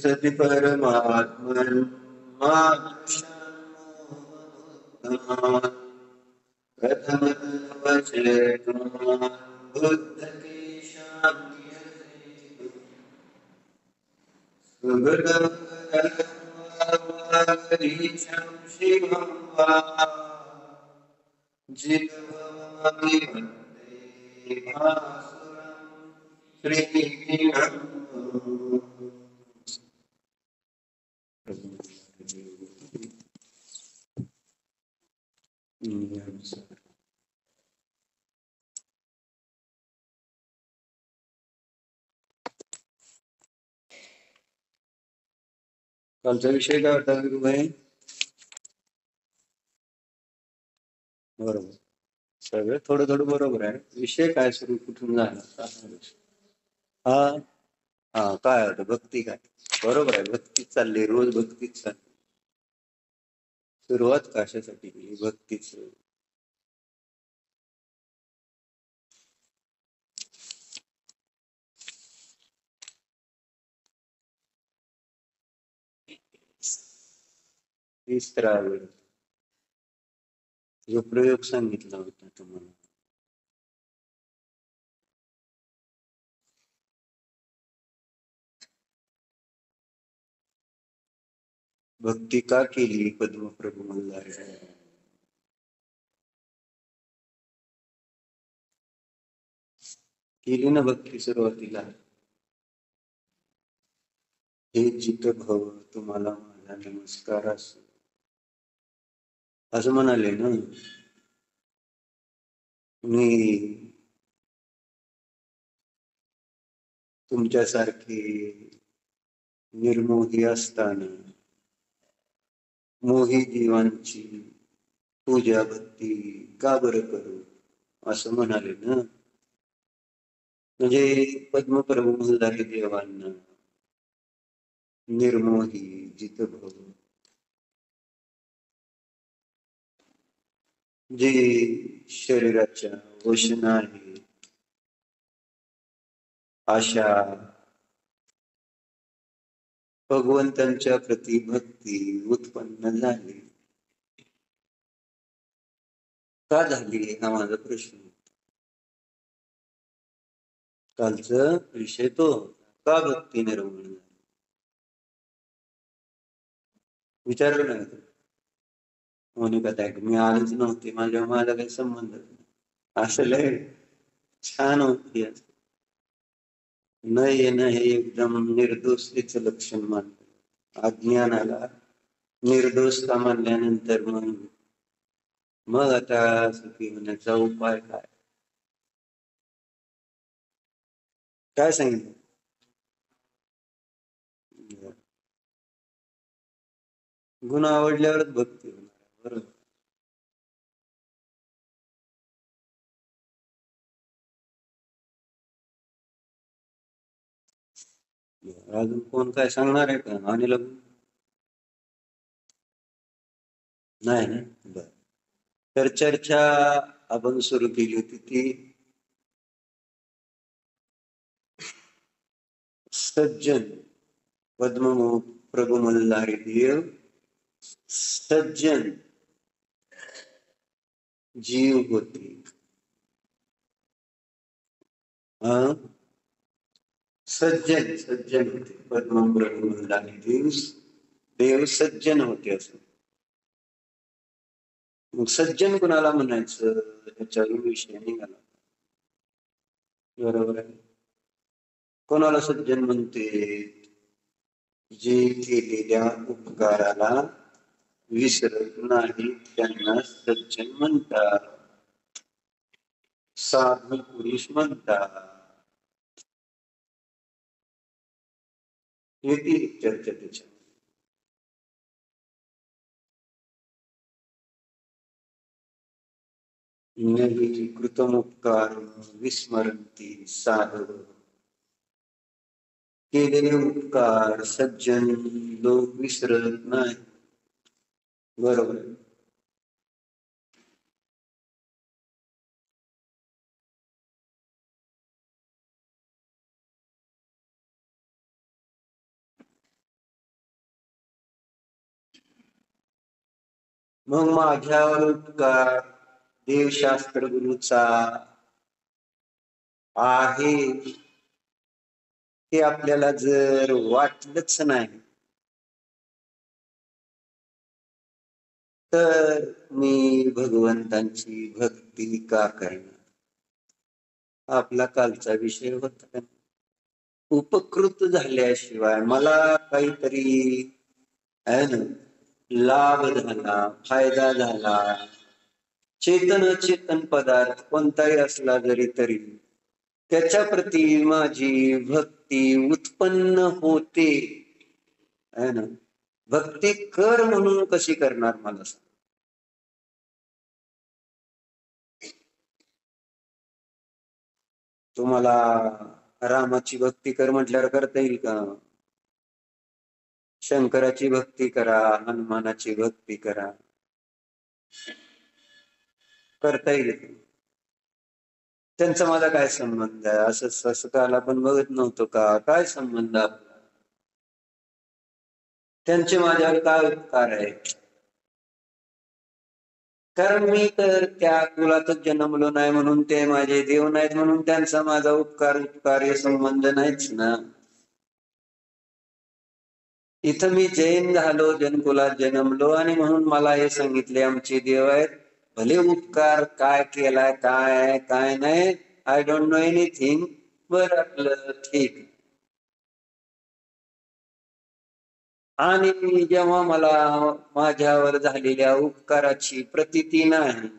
सति परमात्मन प्रथम बुद्ध की शांति सुगतरीशं शिवं वा जितवामि वन्दे भासुरं श्रीगिरं कालचा विषय काय होता गुरुभाई? बरोबर, सगळं थोडं थोडं बरोबर आहे. विषय काय सुरू कुठून झाला? हा हा काय होतं? भक्ती काय? बरोबर आहे, भक्तीच चालली, रोज भक्तीच चालली. सुरुवात कशासाठी केली? भक्तीच. तिसरा वेळ जो प्रयोग सांगितला होता तुम्हाला, भक्ती का केली पद्मप्रभू मल्हारी? केली ना भक्ती सुरुवातीला. हे जित भव तुम्हाला माझा नमस्कार असो, असं म्हणाले ना. मी तुमच्यासारखे निर्मोही असताना मोही जीवांची पूजा भक्ती का बरं करू, असं म्हणाले ना. म्हणजे पद्मप्रभू मल्हारी देवांना निर्मोही जितभव, जे शरीराच्या वशना आहे, आशा, भगवंतांच्या प्रति भक्ती उत्पन्न झाली. का झाली हा माझा प्रश्न. कालचा विषय तो, का भक्ती निर्माण झाली? विचारलं नाही का? मोनिका ताई, मी आलीच नव्हती, माझ्या मला काही संबंध नाही. असं लय छान होती. न येणं हे एकदम निर्दोषतेचं लक्षण मानलं. अज्ञानाला निर्दोषता मानल्यानंतर मग आता सुखी होण्याचा उपाय काय? काय सांगितलं? गुण आवडल्यावरच भक्ती होणार, बरोबर. अजून कोण काय सांगणार आहे का? आणि नाही ना, बर. तर चर्चा आपण सुरू केली होती ती सज्जन प्रभू मल्हारी देव सज्जन जीव होते. सज्जन सज्जन होते पद्मप्रभू मल्हारी देव सज्जन होते. असं मग सज्जन कुणाला म्हणायचं ह्याच्यावर विषय निघाला. बरोबर आहे. कोणाला सज्जन म्हणते? जे केलेल्या उपकाराला विसरत नाही त्यांना सज्जन म्हणतात, साधू पुरुष म्हणतात. येते चर्चा त्याच्या. नही कृतमुपकार विस्मरंती साधू. केलेले उपकार सज्जन लोक विसरत नाही. बरोबर. मग माझ्यावर उपकार देवशास्त्र गुरुचा आहे ते आपल्याला जर वाटलंच नाही तर मी भगवंतांची भक्ती का करणार? आपला कालचा विषय होता. उपकृत झाल्याशिवाय मला काहीतरी आहे ना लाभ झाला, फायदा झाला, चेतन अचेतन पदार्थ कोणताही असला जरी तरी त्याच्या प्रती माझी भक्ती उत्पन्न होते, आहे ना. भक्ती कर म्हणून कशी करणार मला? तुम्हाला रामाची भक्ती कर म्हटल्यावर करता येईल का? शंकराची भक्ती करा, हनुमानाची भक्ती करा, करता येईल. त्यांचा माझा काय संबंध आहे? असं काल आपण बघत नव्हतो का? काय संबंध आपला? त्यांचे माझ्यावर काय उपकार आहेत? कारण मी तर त्या कुलातच जन्मलो नाही म्हणून ते माझे देव नाहीत म्हणून त्यांचा माझा उपकार संबंध नाहीच ना. इथं मी जैन झालो, जनकुलात जन्मलो आणि म्हणून मला हे सांगितले आमचे देव आहेत. भले उपकार काय केलाय, काय आहे काय नाही, आय डोंट नो एनिथिंग. बरं, आपलं ठीक. आणि जेव्हा मला माझ्यावर झालेल्या उपकाराची प्रतीती नाही,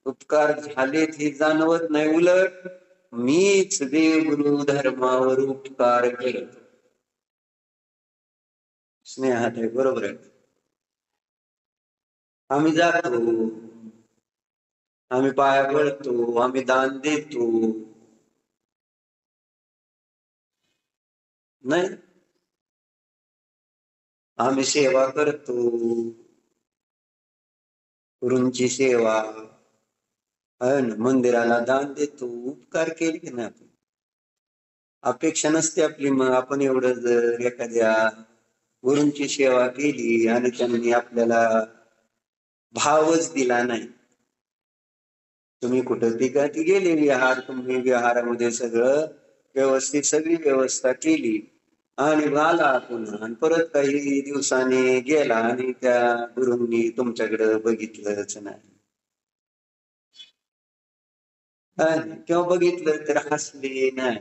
उपकार झालेत हे जाणवत नाही, उलट मीच देवगुरु धर्मावर उपकार करतो. स्नेहात आहे, बरोबर आहे. आम्ही जातो, आम्ही पाया पडतो, आम्ही दान देतो, नाही आम्ही सेवा करतो, गुरूंची सेवा, मंदिराला दान देतो, उपकार केले की नाही आपण? अपेक्षा नसते आपली. मग आपण एवढं जर एखाद्या गुरूंची सेवा केली आणि त्यांनी आपल्याला भावच दिला नाही, तुम्ही कुठं ती गेले विहार, तुम्ही विहारामध्ये सगळं व्यवस्थित सगळी व्यवस्था केली आणि आला पुन्हा आणि परत काही दिवसांनी गेला आणि त्या गुरूंनी तुमच्याकडे बघितलंच नाही, किंवा बघितलं तर हसले नाही,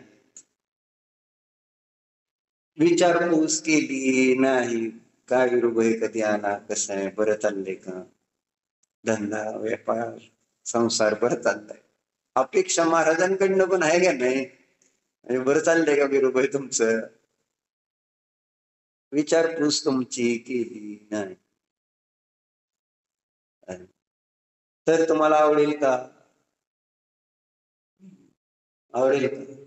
विचारपूस केली नाही, काय विरुभय कधी आला, कसं आहे, बरं चाललंय का, धंदा व्यापार संसार बरं चाललाय. अपेक्षा महाराजांकडनं पण आहे का नाही? बरं चाललंय का विरुभय तुमचं? विचारपूस तुमची केली नाही तर तुम्हाला आवडेल का? आवडेल का?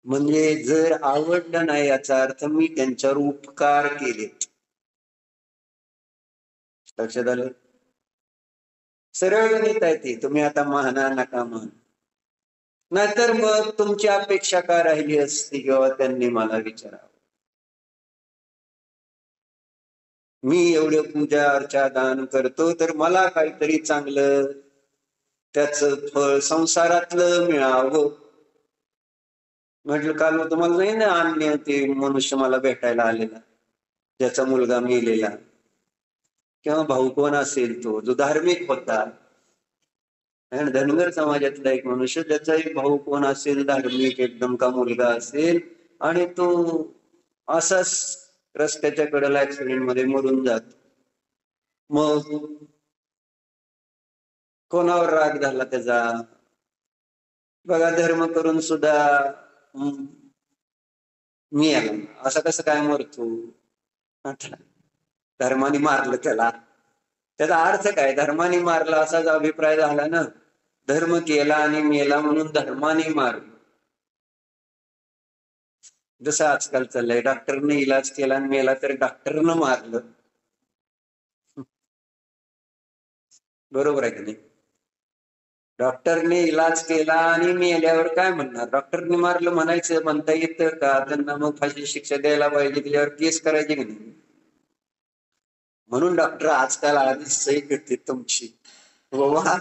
म्हणजे जर आवडलं नाही याचा अर्थ मी त्यांच्यावर उपकार केले. लक्षात आलं? सरळ गणित आहे ते. तुम्ही आता म्हणा नका म्हण, नाहीतर मग तुमची अपेक्षा का राहिली असती किंवा त्यांनी मला विचारावं, मी एवढं पूजा अर्चा दान करतो तर मला काहीतरी चांगलं त्याच फळ संसारातलं मिळावं. म्हटलं काल तुम्हाला नाही ना अन्य ते मनुष्य मला भेटायला आलेला, ज्याचा मुलगा मेलेला, किंवा भाऊ कोण असेल तो जो धार्मिक होता, आणि धनगर समाजातला एक मनुष्य, त्याचाही भाऊ कोण असेल धार्मिक एकदम का मुलगा असेल, आणि तो असाच रस्त्याच्या कडेला ऍक्सिडेंट मध्ये मरून जातो. मग कोणावर राग झाला त्याचा? बघा, धर्म करून सुद्धा मी आला असं कसं काय मरतो? धर्माने मारलं त्याला, त्याचा अर्थ काय? धर्माने मारला असाच अभिप्राय झाला ना. धर्म केला आणि मेला म्हणून धर्माने मारलं. जसं आजकाल चाललंय, डॉक्टरने इलाज केला आणि मेला तर डॉक्टरनं मारलं. बरोबर आहे की नाही? डॉक्टरने इलाज केला आणि मेल्यावर काय म्हणणार? डॉक्टरने मारलं म्हणायचं, म्हणता येतं का? त्यांना मग फाशी शिक्षा द्यायला पाहिजे, त्याच्यावर केस करायची की नाही? म्हणून डॉक्टर आजकाल आधीच सही करते तुमची, बाबा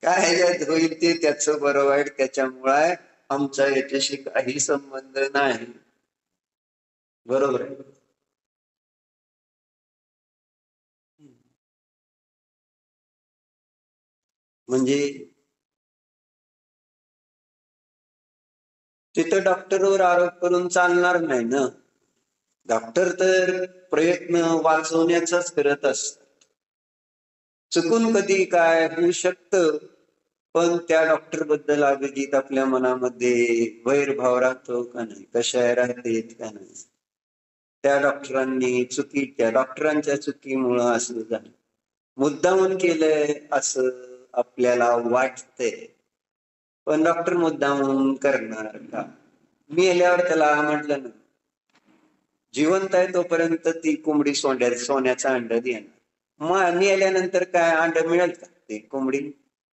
काय होईल ते त्याचं बरं वाईट, त्याच्यामुळे आमचा याच्याशी काही संबंध नाही. बरोबर आहे. म्हणजे तिथं डॉक्टरवर आरोप करून चालणार नाही ना. डॉक्टर तर प्रयत्न वाचवण्याचाच करत असतात. चुकून कधी काय होऊ शकतं, पण त्या डॉक्टर बद्दल अभिजित आपल्या मनामध्ये वैरभाव राहतो का नाही? कशा राहते का नाही? त्या डॉक्टरांनी त्या डॉक्टरांच्या चुकीमुळं असं झालं, मुद्दामून केलंय असं आपल्याला वाटतंय, पण डॉक्टर मुद्दामून करणार का? मी आल्यावर त्याला म्हटलं ना, जिवंत आहे तोपर्यंत ती कोंबडी सोन्याचा अंड देणार. मग मी आल्यानंतर काय अंड मिळेल का ते कोंबडी?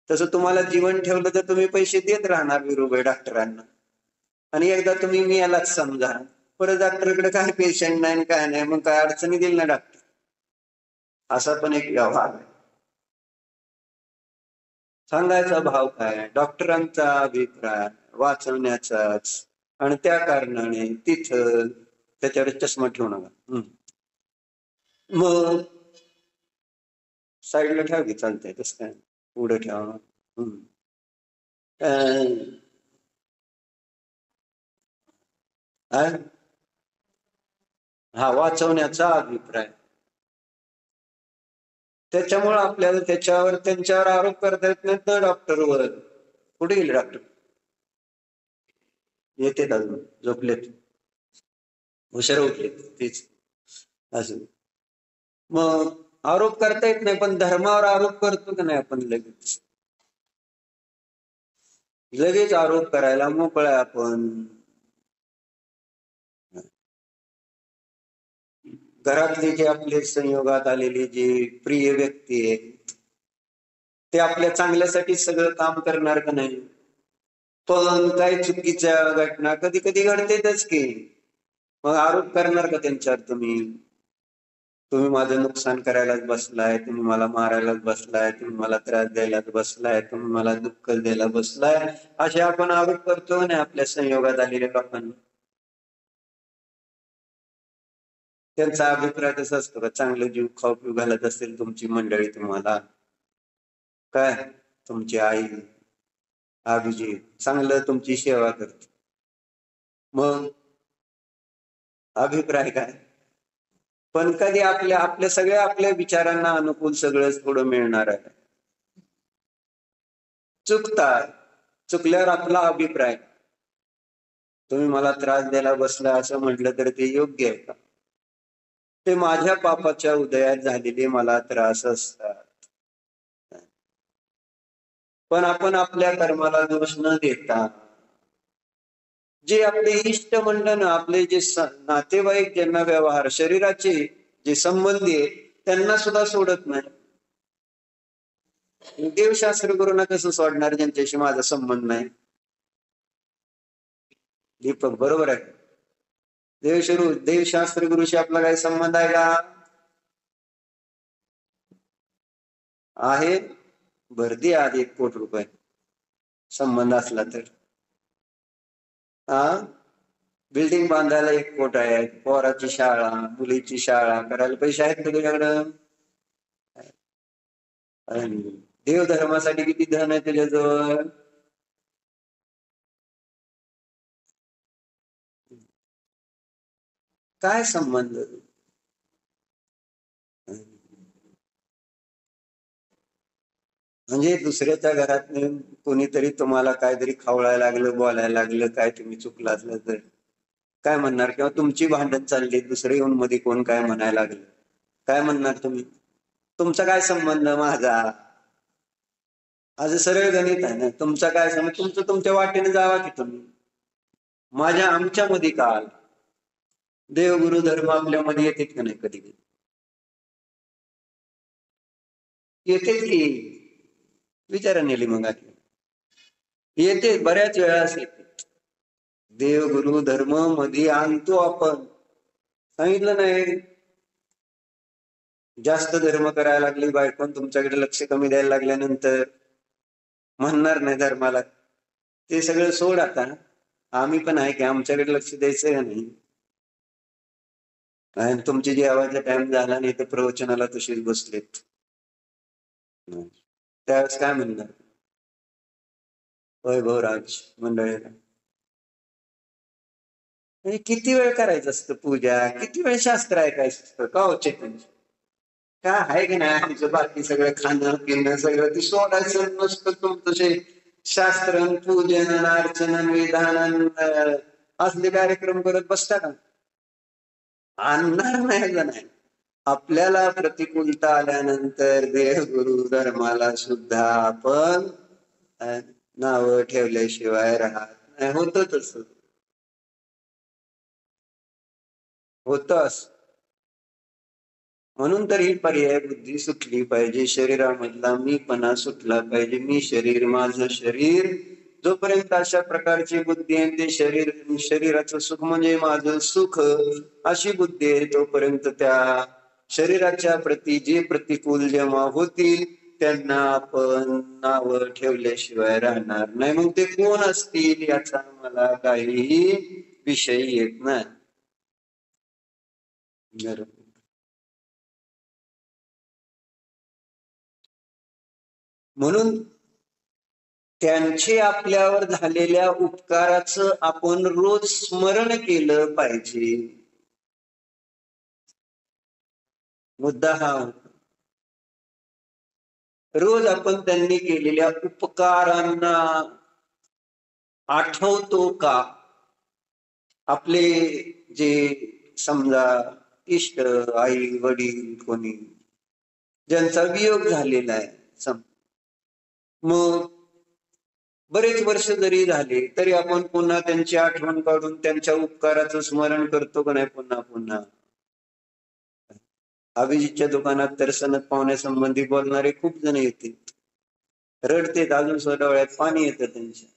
तसं तुम्हाला जीवन ठेवलं तर तुम्ही पैसे देत राहणार विरुबाई डॉक्टरांना, आणि एकदा तुम्ही मी यालाच समजा, परत डॉक्टरकडे काय पेशंट नाही काय नाही, मग काय अडचणी देईल ना डॉक्टर. असा पण एक व्यवहार आहे. सांगायचा भाव काय? डॉक्टरांचा अभिप्राय वाचवण्याचाच, आणि त्या कारणाने तिथं त्याच्यावर चष्मा ठेवू नका. मग साईडला ठेव की, चालतंय तसं काय, पुढे ठेवा. हा वाचवण्याचा अभिप्राय, त्याच्यामुळे आपल्याला त्यांच्यावर आरोप करता येत नाहीत ना डॉक्टरवर. कुठे गेले डॉक्टर? येते अजून, झोपलेत, हुशार उठलेत तेच असं. मग आरोप करता येत नाही, पण धर्मावर आरोप करतो का नाही आपण? लगेच आरोप करायला मोकळा आपण. घरातले जे आपले संयोगात आलेले जे प्रिय व्यक्ती आहेत, ते आपल्या चांगल्यासाठी सगळं काम करणार का नाही? पण काही चुकीच्या घटना कधी कधी घडतेच की, मग आरोप करणार का त्यांच्यावर? तुम्ही माझं नुकसान करायलाच बसलाय, तुम्ही मला मारायलाच बसलाय, तुम्ही मला त्रास द्यायलाच बसलाय, तुम्ही मला दुःख द्यायला बसलाय, असे आपण आरोप करतो ना आपल्या संयोगात आलेल्या लोकांना. त्यांचा अभिप्राय तसा असतो का? चांगलं जीव खाऊ पिऊ घालत असेल तुमची मंडळी तुम्हाला, काय तुमची आई अभिजित चांगलं तुमची सेवा करते, मग अभिप्राय काय? पण कधी आपल्या सगळ्या आपल्या विचारांना अनुकूल सगळंच थोडं मिळणार आहे? चुकल्यावर आपला अभिप्राय, तुम्ही मला त्रास द्यायला बसला असं म्हटलं तर ते योग्य आहे का? ते माझ्या पापाच्या उदयात झालेले मला त्रास असतात. पण आपण आपल्या कर्माला दोष न देता, जे आपले इष्ट मंडळ, आपले जे नातेवाईक, ज्यांना व्यवहार शरीराचे जे संबंधी आहेत, त्यांना सुद्धा सोडत नाही. देवशास्त्र गुरुंना कसं सोडणार ज्यांच्याशी माझा संबंध नाही? दीपक बरोबर आहे. देवशास्त्र गुरुशी आपला काही संबंध आहे का? आहे. भरती आधी 1 कोटी रुपये संबंध असला तर. बिल्डिंग बांधायला 1 कोटी आहे, पोराची शाळा, मुलीची शाळा करायला पैसे आहेत का तुझ्याकडं? देव धर्मासाठी किती धन आहे त्याच्याजवळ? काय संबंध? म्हणजे दुसऱ्याच्या घरात कोणीतरी तुम्हाला काहीतरी खावळायला लागलं, बोलायला लागलं, काय तुम्ही चुकलं असलं तर काय म्हणणार? किंवा तुमची भांडण चालली, दुसरे येऊन मध्ये कोण काय म्हणायला लागलं, काय म्हणणार तुम्ही? तुमचा काय संबंध माझा? आज सरळ गणित आहे ना. तुमचा काय संबंध? तुमचं तुमच्या वाटेने जावा की तुम्ही. आमच्या मध्ये काल देव गुरु धर्म आपल्यामध्ये येतात का नाही? कधी कधी येते की. विचारा नेली मग येते, बऱ्याच वेळा येते. देव गुरु धर्म मध्ये आणतो आपण. सांगितलं नाही, जास्त धर्म करायला लागली बायकोन तुमच्याकडे लक्ष कमी द्यायला लागल्यानंतर म्हणणार नाही धर्माला, ते सगळं सोड आता, आम्ही पण आहे की आमच्याकडे लक्ष द्यायचं का नाही? आणि तुमची जेवायचा टाइम झाला नाही तर प्रवचनाला तशीच बसलेत, त्यावेळेस काय म्हणणार? वैभवराज मंडळीला किती वेळ करायचं असतं पूजा? किती वेळ शास्त्र ऐकायचं असतं का हो चेतन? काय आहे की नाही आमचं बाकी सगळं खाणं पिणं सगळं ते सोडायचं नसतं तुमचं. शास्त्र पूजन अर्चन विधान असले कार्यक्रम करत बसता का? आणणार नाही का नाही. आपल्याला प्रतिकूलता आल्यानंतर देव गुरु धर्माला सुद्धा आपण नाव ठेवल्याशिवाय राहत नाही. होत तस होतच. म्हणून तर ही पर्याय बुद्धी सुटली पाहिजे. शरीरामधला मीपणा सुटला पाहिजे. मी शरीर, माझं शरीर. जोपर्यंत अशा प्रकारची बुद्धी आहे, ते शरीराचं सुख म्हणजे माझं सुख, अशी बुद्धी आहे, तोपर्यंत त्या शरीराच्या प्रती जे प्रतिकूल जेव्हा होतील त्यांना आपण नाव ठेवल्याशिवाय राहणार नाही. मग ते कोण असतील याचा मला काहीही विषय येत नाही. म्हणून त्यांचे आपल्यावर झालेल्या उपकाराचं आपण रोज स्मरण केलं पाहिजे. मुद्दा हा, रोज आपण त्यांनी केलेल्या उपकारांना आठवतो का? आपले जे समजा इष्ट, आई वडील कोणी ज्यांचा वियोग झालेला आहे, मग बरेच वर्ष जरी झाले तरी आपण पुन्हा त्यांची आठवण काढून त्यांच्या उपकाराचं स्मरण करतो का नाही? पुन्हा पुन्हा. अभिजितच्या दुकानात तर सनद पाहुण्यासंबंधी बोलणारे खूप जण येतील, रडतेत, अजून सुद्धा डोळ्यात पाणी येतं त्यांच्या.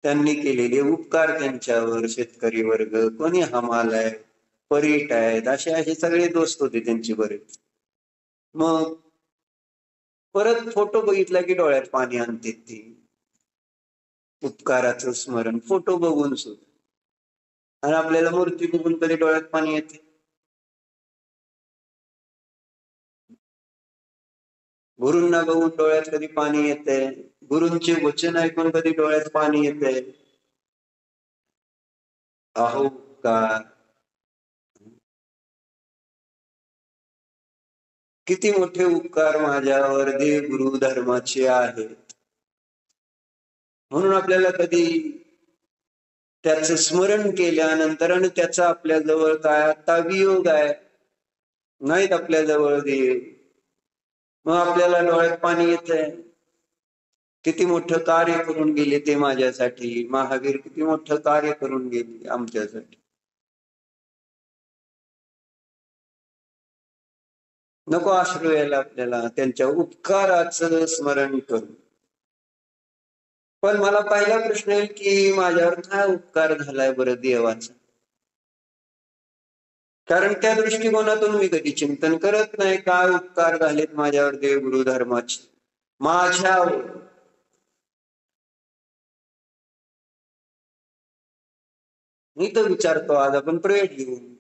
त्यांनी केलेले उपकार त्यांच्यावर, शेतकरी वर्ग, कोणी हमाल आहे, परीट आहेत, असे सगळे दोस्त होते त्यांचे बरेच. मग परत फोटो बघितला की डोळ्यात पाणी आणते ती. उपकाराचं स्मरण फोटो बघून सुद्धा. आणि आपल्याला मूर्ती बघून कधी डोळ्यात पाणी येते? गुरूंना बघून डोळ्यात कधी पाणी येते? गुरूंचे वचन ऐकून कधी डोळ्यात पाणी येते? अहो का किती मोठे उपकार माझ्यावर देव गुरु धर्माचे आहेत. म्हणून आपल्याला कधी त्याचं स्मरण केल्यानंतर आणि त्याचा आपल्या जवळ काय आता वियोग आहे, नाहीत आपल्या जवळ देव, मग आपल्याला डोळ्यात पाणी येतंय. किती मोठं कार्य करून गेले ते माझ्यासाठी. महावीर किती मोठं कार्य करून गेले आमच्यासाठी. नको अश्रू यायला आपल्याला त्यांच्या उपकाराचं स्मरण करून. पण मला पहिला प्रश्न येईल की माझ्यावर काय उपकार झालाय बरं देवाचा? कारण त्या दृष्टिकोनातून मी कधी चिंतन करत नाही काय उपकार झालेत माझ्यावर देव गुरु धर्माचे माझ्यावर. मी तर विचारतो, आज आपण प्रेट घेऊन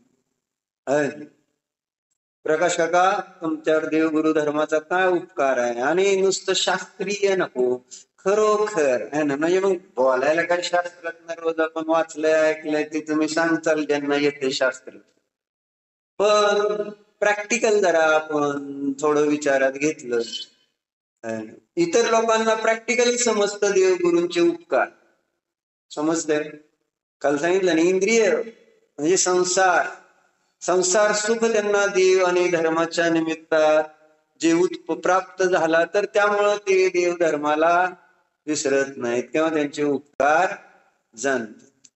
प्रकाश काका, तुमच्यावर देवगुरु धर्माचा काय उपकार आहे. आणि नुसतं शास्त्रीय नको, खरोखर आहे ना. म्हणजे मग बोलायला काय शास्त्रात रोज आपण वाचलंय ऐकलंय ते तुम्ही सांगचाल ज्यांना येते शास्त्र, पण प्रॅक्टिकल जरा आपण थोडं विचारात घेतलं. इतर लोकांना प्रॅक्टिकली समजतं देवगुरूंचे उपकार, समजतंय. काल सांगितलं ना, इंद्रिय म्हणजे संसार, संसार सुख त्यांना देव आणि धर्माच्या निमित्तात जे प्राप्त झाला, तर त्यामुळं ते देव धर्माला विसरत नाहीत किंवा त्यांचे उपकार जाणतात.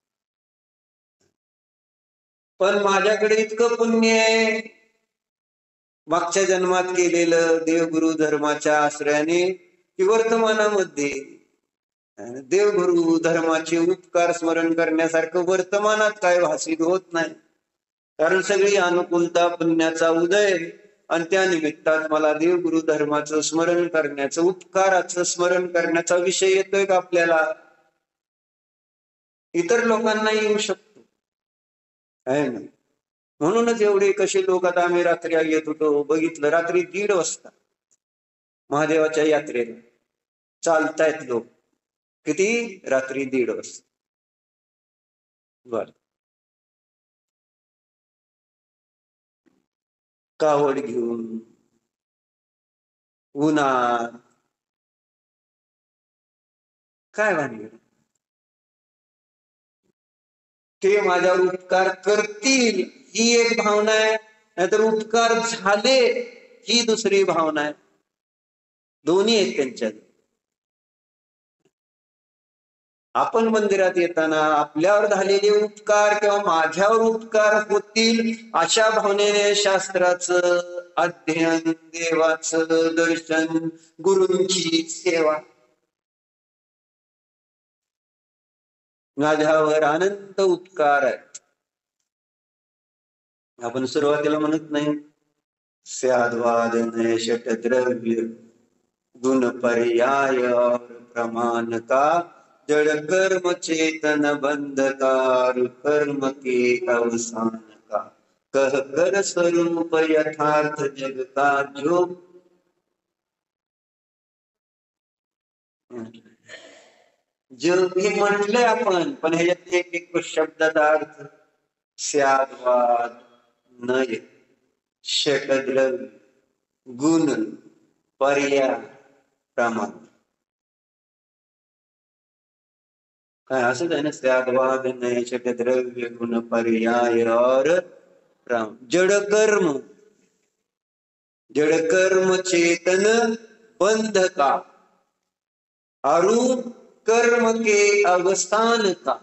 पण माझ्याकडे इतकं पुण्य आहे मागच्या जन्मात केलेलं देवगुरु धर्माच्या आश्रयाने, की वर्तमानामध्ये देवगुरु धर्माचे उपकार स्मरण करण्यासारखं वर्तमानात काय भासित होत नाही. कारण सगळी अनुकूलता पुण्याचा उदय, आणि त्या निमित्तात मला देवगुरु धर्माचं स्मरण करण्याचं, उपकाराचं स्मरण करण्याचा विषय येतोय का आपल्याला? इतर लोकांना येऊ शकतो, आहे ना. म्हणूनच एवढे कसे लोक, आता आम्ही रात्री येत होतो, बघितलं रात्री 1:30 वाजता महादेवाच्या यात्रेला चालतायत लोक. किती? रात्री 1:30 वाजता. बर, कावड घेऊन उन्हात, काय भानगड? ते माझ्यावर उपकार करतील ही एक भावना आहे, नाहीतर उपकार झाले ही दुसरी भावना आहे. दोन्ही आहेत त्यांच्यात. आपण मंदिरात येताना आपल्यावर झालेले उपकार किंवा माझ्यावर उपकार होतील अशा भावनेने शास्त्राचं अध्ययन, देवाचं दर्शन, गुरूंची सेवा, माझ्यावर अनंत उपकार आहेत. आपण सुरुवातीला म्हणत नाही स्याद्वादन षटद्रव्य गुण पर्याय और प्रमाण का, जड़ कर्म चेतन बंधकार कर्म के अवसान का, कह कर स्वरूप यथार्थ जग का जो. जो हे म्हटलंय आपण, पण ह्याच्यात एक एक शब्दाचा अर्थ स्याद्वाद नय षटद्रव्य गुण पर्याय प्रमाण, काय असं आहे ना. स्याद्वाद नय षटद्रव्य गुण पर्याय और प्रमाण, जड़ कर्म, जड़ कर्म चेतन बंध का, अरु कर्म के अवस्थान का,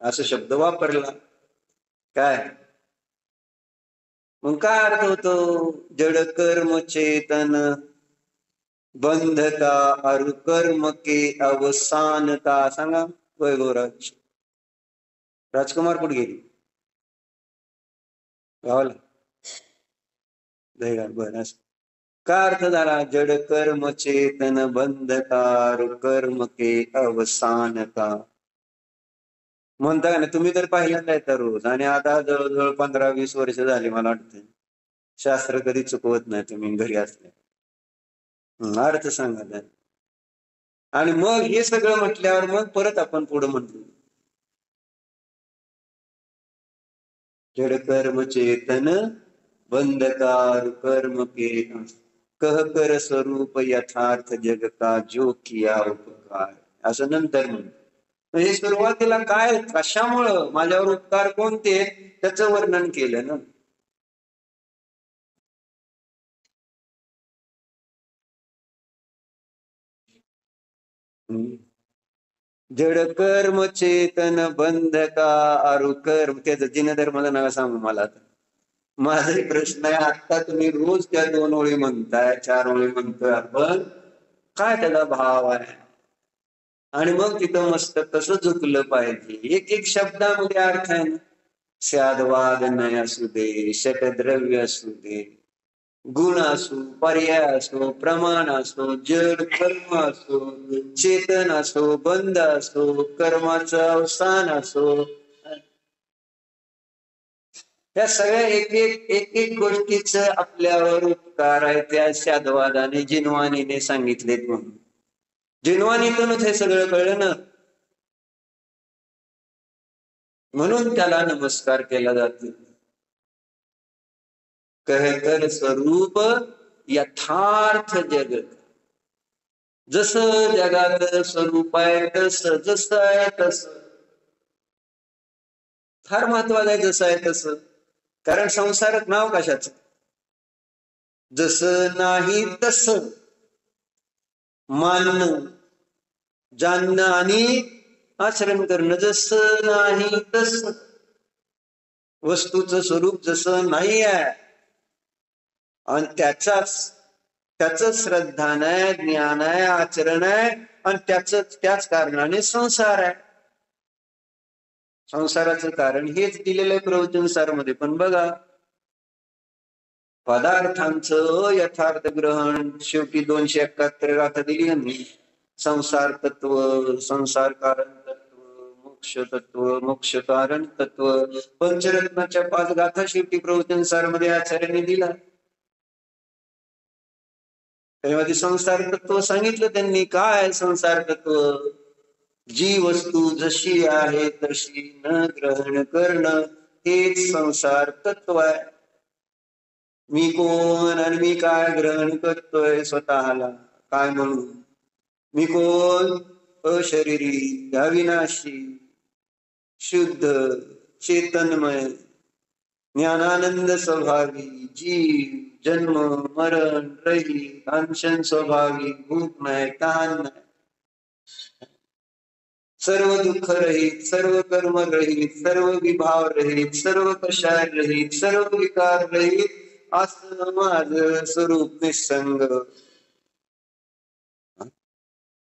असं शब्द वापरला. काय मग काय अर्थ होतो? जड़ कर्म चेतन बंध का, अरु कर्म के अवसान का. सांगा वैभवराज. राजकुमार कुठे गेली? गावाला दहीगार. बर, काय अर्थ झाला? जड़ कर्म चेतन बंध का, अरु कर्म के अवसान का. म्हणता का ना, तुम्ही तर पहिल्यांदा येता रोज, आणि आता जवळजवळ 15-20 वर्ष झाली मला वाटतं. शास्त्र कधी चुकवत नाही तुम्ही घरी असले. अर्थ सांगा. आणि मग हे सगळं म्हटल्यावर मग परत आपण पुढे म्हणतो जड़ कर्म चेतन बंधकार कर्म के, कह कर स्वरूप यथार्थ जग का जो किया उपकार. असं नंतर म्हणतो. हे सुरुवातीला काय, कशामुळं माझ्यावर उपकार कोणते त्याचं वर्णन केलं ना. जड़ कर्म चेतन बंध का, अरु कर्म. त्याचं जिनधर्माचं नाव सांगू मला. आता माझा प्रश्न आहे, आता तुम्ही रोज त्या 2 ओळी म्हणताय, 4 ओळी म्हणतोय आपण, काय त्याचा भाव आहे? आणि मग तिथं मस्त कसं झुकलं पाहिजे. एक एक शब्दामध्ये अर्थ आहे ना. स्याद्वाद नय असू दे, षटद्रव्य असू दे, गुण असो, पर्याय असो, प्रमाण असो, जड कर्म असो, चेतन असो, बंध असो, कर्माचं अवसान असो, त्या सगळ्या एक गोष्टीच आपल्यावर उपकार आहे त्या शादवादाने जिनवानीने सांगितलेत. म्हणून जिनवानीतूनच हे सगळं कळलं ना, म्हणून त्याला नमस्कार केला जातो. कहकर स्वरूप यथार्थ जगत, जसं जगात स्वरूप आहे तसं, जसं आहे तसं. फार महत्वाचं आहे जसं आहे तसं. कारण संसारात नाव कशाचं? जसं नाही तसं मानणं, जाणणं आणि आचरण करणं. जसं नाही तसं, वस्तूचं स्वरूप जसं नाही आहे आणि त्याच श्रद्धान आहे, ज्ञान आहे, आचरण आहे आणि त्याच कारणाने संसार आहे. संसाराचं कारण हेच दिलेलं आहे प्रवचनसार मध्ये. पण बघा, पदार्थांचं यथार्थ ग्रहण शेवटी 271 गाथा दिली यांनी. संसार तत्व, संसार कारण तत्व, मोक्ष तत्व, मोक्ष कारण तत्व, पंचरत्नाच्या 5 गाथा शेवटी प्रवचनसार मध्ये आचार्यांनी दिला. त्यामध्ये संसार तत्व सांगितलं त्यांनी. काय संसार तत्व? जी वस्तू जशी आहे तशी न ग्रहण करणं हेच संसार तत्व आहे. मी कोण आणि मी काय ग्रहण करतोय स्वतःला काय म्हणून? मी कोण? अशरीरी, अविनाशी, शुद्ध, चेतनमय, ज्ञानानंद स्वभावी, जीव, जन्म मरण रहित, अंशन स्वभावी, भूक नाही, तहान नाही, सर्व दुःख रहित, सर्व कर्म रहित, सर्व विभाव रहित, सर्व कषाय रहित, सर्व विकार रहित, असं माझं स्वरूप निसंग.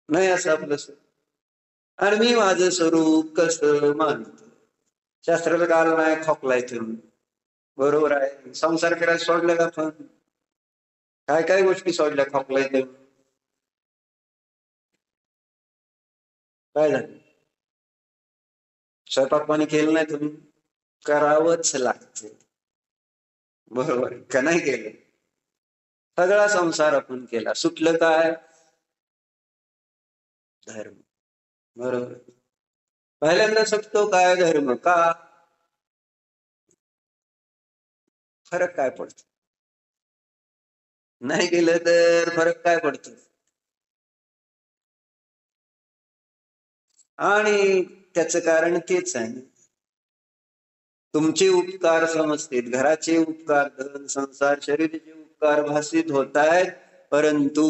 नाही असं आपलं स्वरूप. आणि मी माझं स्वरूप कसं मानतो? शास्त्राला काल नाही खोकलाय तुम्ही, बरोबर आहे. संसार करायला सोडल्या का? पण काय काय गोष्टी सोडल्या खोकलाय तुम्ही? काय झालं? स्वयंपाक पाणी केलं नाही तुम्ही? करावंच लागते, बरोबर का नाही केलं? सगळा संसार आपण केला, सुटलं काय? धर्म. बरोबर. पहिल्यांदा सुटतो काय? धर्म. का? फरक काय पडतो? नाही केलं तर फरक काय पडतो? आणि त्याचं कारण तेच आहे, तुमचे उपकार समजतील, घराचे उपकार, धन संसार शरीराचे उपकार भासित होत आहेत, परंतु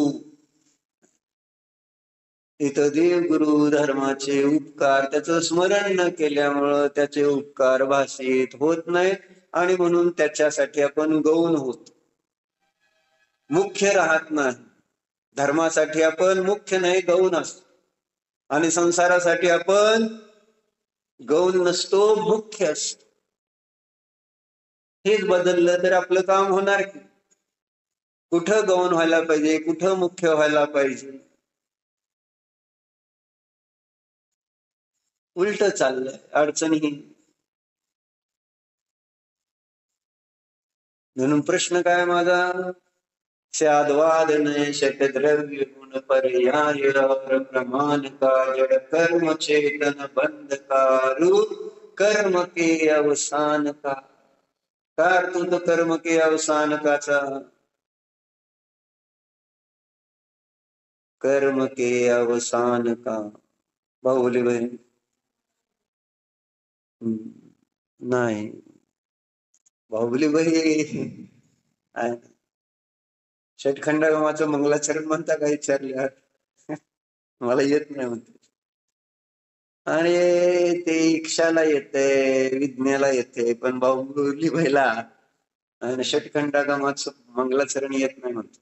इथं देव गुरु धर्माचे उपकार त्याचं स्मरण न केल्यामुळं त्याचे उपकार भासित होत नाहीत. आणि म्हणून त्याच्यासाठी आपण गौण होत, मुख्य राहत नाही. धर्मासाठी आपण मुख्य नाही, गौण असतो. आणि संसारासाठी आपण गौण नसतो, मुख्य असतो. हेच बदललं तर आपलं काम होणार की? कुठं गौण व्हायला पाहिजे, कुठं मुख्य व्हायला पाहिजे? उलट चाललंय, अडचणी. म्हणून प्रश्न काय माझा? स्याद्वाद नय षटद्रव्य गुण पर्याय प्रमाण का जड़ कर्म चेतन बंध का रूप कर्म के अवसान का. कार तू तो कर्म के अवसान काचा? कर्म के अवसान का. बाहुली बहीण नाही, बाहुली बहीण षटखंडागमाचं मंगलाचरण म्हणता का विचारले? मला येत नाही म्हणते. आणि ते इक्षाला येते, विज्ञाला येते, पण बाहुली बहिला आणि षटखंडागमाचं मंगलाचरण येत नाही म्हणते.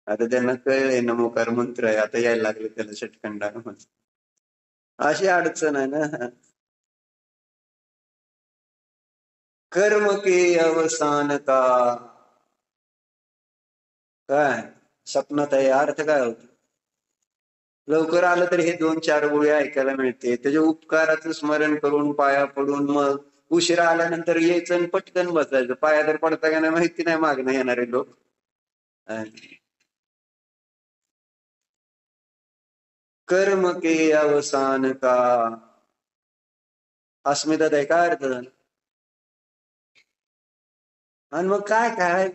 आता त्यांना कळले नमोकार मंत्र आहे, आता यायला लागले त्याला षटखंडागमाचं. अशी अडचण आहे ना. कर्म के अवसान का. काय स्वप्नात आहे? अर्थ काय होतो? लवकर आलं तर हे 2-4 गोळी ऐकायला मिळते. त्याच्या उपकाराचं स्मरण करून पाया पडून मग उशिरा आल्यानंतर यायचं आणि पटकन बसायचं, पाया तर पडता का नाही माहिती नाही मागणं येणारे लोक. कर्म के अवसान का, अस्मिता काय अर्थ झाला? आणि मग काय काय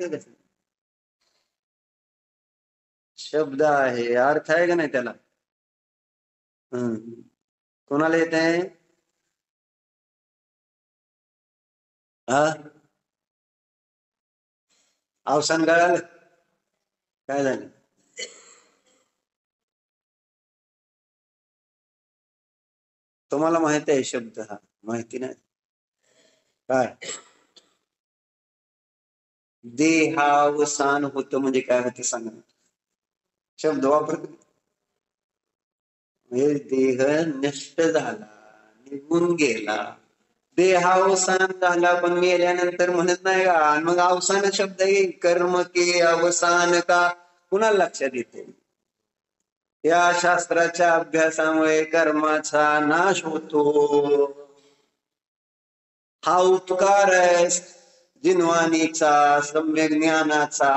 शब्द आहे, अर्थ आहे का नाही त्याला? कोणाला येत आहे? हा, अवसान कळालं? काय झालं? तुम्हाला माहिती आहे शब्द हा? माहिती नाही काय? देहावसान होतं म्हणजे काय होते सांगा? शब्द वापरत म्हणजे देह नष्ट झाला, निघून गेला. देहावसान झाला पण मेल्यानंतर म्हणत नाही का? मग अवसान शब्द येईल, कर्म के अवसान का, कुणाला लक्षात येते? या शास्त्राच्या अभ्यासामुळे कर्माचा नाश होतो. हा उपकार आहे जिनवानीचा, सम्यक ज्ञानाचा.